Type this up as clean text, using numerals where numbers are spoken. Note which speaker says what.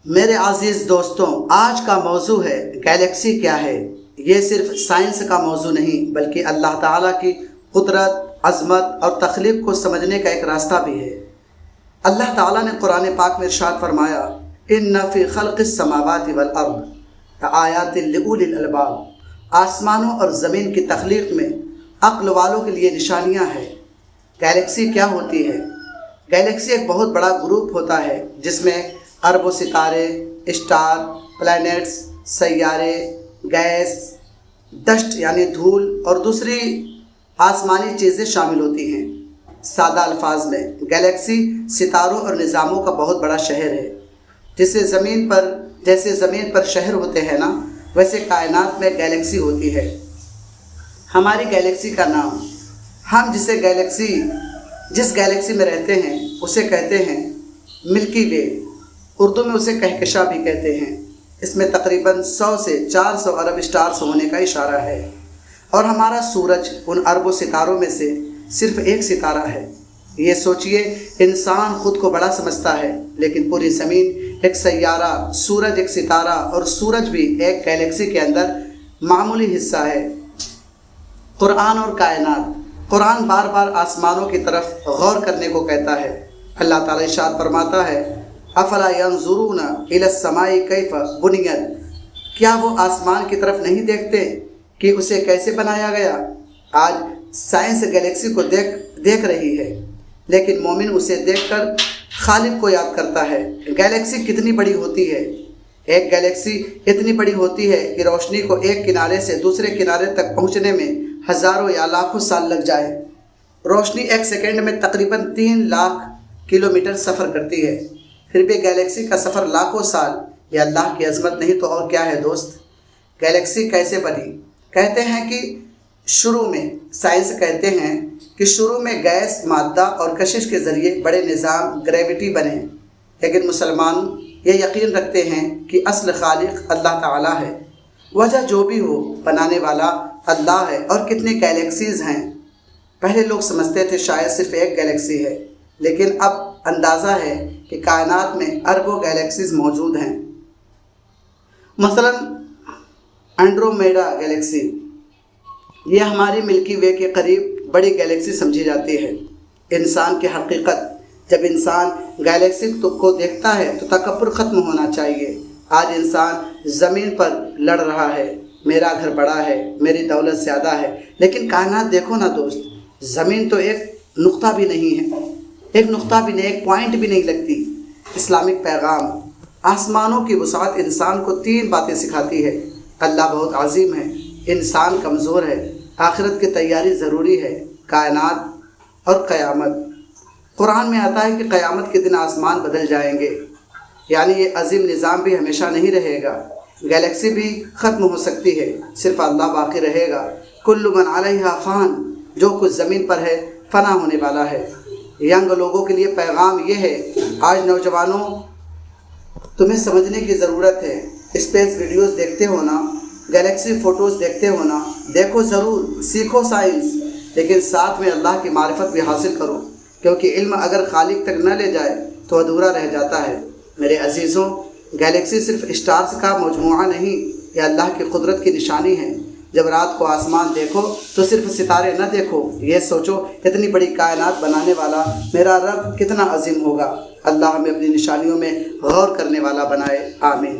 Speaker 1: میرے عزیز دوستوں، آج کا موضوع ہے گیلیکسی کیا ہے۔ یہ صرف سائنس کا موضوع نہیں بلکہ اللہ تعالیٰ کی قدرت، عظمت اور تخلیق کو سمجھنے کا ایک راستہ بھی ہے۔ اللہ تعالیٰ نے قرآن پاک میں ارشاد فرمایا، ان فی خلق السماوات والارض لآیات لأولی الالباب، آسمانوں اور زمین کی تخلیق میں عقل والوں کے لیے نشانیاں ہیں۔ گیلیکسی کیا ہوتی ہے؟ گیلیکسی ایک بہت بڑا گروپ ہوتا ہے جس میں اربوں ستارے، اسٹار، پلانٹس، سیارے، گیس، ڈسٹ یعنی دھول اور دوسری آسمانی چیزیں شامل ہوتی ہیں۔ سادہ الفاظ میں گیلیکسی ستاروں اور نظاموں کا بہت بڑا شہر ہے۔ جیسے زمین پر شہر ہوتے ہیں نا، ویسے کائنات میں گیلیکسی ہوتی ہے۔ ہماری گیلیکسی کا نام، ہم جس گیلیکسی میں رہتے ہیں اسے کہتے ہیں ملکی وے، اردو میں اسے کہکشاں بھی کہتے ہیں۔ اس میں تقریباً 100 سے 400 ارب اسٹارز ہونے کا اشارہ ہے، اور ہمارا سورج ان اربوں ستاروں میں سے صرف ایک ستارہ ہے۔ یہ سوچئے، انسان خود کو بڑا سمجھتا ہے، لیکن پوری زمین ایک سیارہ، سورج ایک ستارہ اور سورج بھی ایک گیلیکسی کے اندر معمولی حصہ ہے۔ قرآن اور کائنات، قرآن بار بار آسمانوں کی طرف غور کرنے کو کہتا ہے۔ اللہ تعالیٰ ارشاد فرماتا ہے، افلا ينظرون الى السماء کیف بنیت، کیا وہ آسمان کی طرف نہیں دیکھتے کہ اسے کیسے بنایا گیا؟ آج سائنس گیلیکسی کو دیکھ رہی ہے، لیکن مومن اسے دیکھ کر خالق کو یاد کرتا ہے۔ گیلیکسی کتنی بڑی ہوتی ہے؟ ایک گیلیکسی اتنی بڑی ہوتی ہے کہ روشنی کو ایک کنارے سے دوسرے کنارے تک پہنچنے میں ہزاروں یا لاکھوں سال لگ جائے۔ روشنی ایک سیکنڈ میں تقریباً 3 لاکھ کلومیٹر سفر کرتی ہے، پھر بھی گیلیکسی کا سفر لاکھوں سال۔ یہ اللہ کی عظمت نہیں تو اور کیا ہے دوست؟ گیلیکسی کیسے بنی؟ کہتے ہیں کہ سائنس کہتے ہیں کہ شروع میں گیس، مادہ اور کشش کے ذریعے بڑے نظام گریوٹی بنے، لیکن مسلمان یہ یقین رکھتے ہیں کہ اصل خالق اللہ تعالیٰ ہے۔ وجہ جو بھی ہو، بنانے والا اللہ ہے۔ اور کتنی گیلیکسیز ہیں؟ پہلے لوگ سمجھتے تھے شاید صرف ایک گیلیکسی ہے، لیکن اب اندازہ ہے کہ کائنات میں اربوں گیلیکسیز موجود ہیں۔ مثلا اینڈرومیڈا گیلیکسی، یہ ہماری ملکی وے کے قریب بڑی گیلیکسی سمجھی جاتی ہے۔ انسان کی حقیقت، جب انسان گیلیکسی کو دیکھتا ہے تو تکبر ختم ہونا چاہیے۔ آج انسان زمین پر لڑ رہا ہے، میرا گھر بڑا ہے، میری دولت زیادہ ہے، لیکن کائنات دیکھو نا دوست، زمین تو ایک نقطہ بھی نہیں ہے، ایک پوائنٹ بھی نہیں لگتی۔ اسلامک پیغام، آسمانوں کی وسعت انسان کو 3 باتیں سکھاتی ہے۔ اللہ بہت عظیم ہے، انسان کمزور ہے، آخرت کی تیاری ضروری ہے، کائنات اور قیامت۔ قرآن میں آتا ہے کہ قیامت کے دن آسمان بدل جائیں گے، یعنی یہ عظیم نظام بھی ہمیشہ نہیں رہے گا۔ گیلیکسی بھی ختم ہو سکتی ہے، صرف اللہ باقی رہے گا۔ کل من علیہا فان، جو کچھ زمین پر ہے فنا ہونے والا ہے۔ ینگ لوگوں کے لیے پیغام یہ ہے، آج نوجوانوں تمہیں سمجھنے کی ضرورت ہے۔ اسپیس ویڈیوز دیکھتے ہونا، گیلیکسی فوٹوز دیکھتے ہونا، دیکھو ضرور، سیکھو سائنس، لیکن ساتھ میں اللہ کی معرفت بھی حاصل کرو، کیونکہ علم اگر خالق تک نہ لے جائے تو ادھورا رہ جاتا ہے۔ میرے عزیزوں، گیلیکسی صرف اسٹارز کا مجموعہ نہیں، یہ اللہ کی قدرت کی نشانی ہے۔ جب رات کو آسمان دیکھو تو صرف ستارے نہ دیکھو، یہ سوچو اتنی بڑی کائنات بنانے والا میرا رب کتنا عظیم ہوگا۔ اللہ ہمیں اپنی نشانیوں میں غور کرنے والا بنائے، آمین۔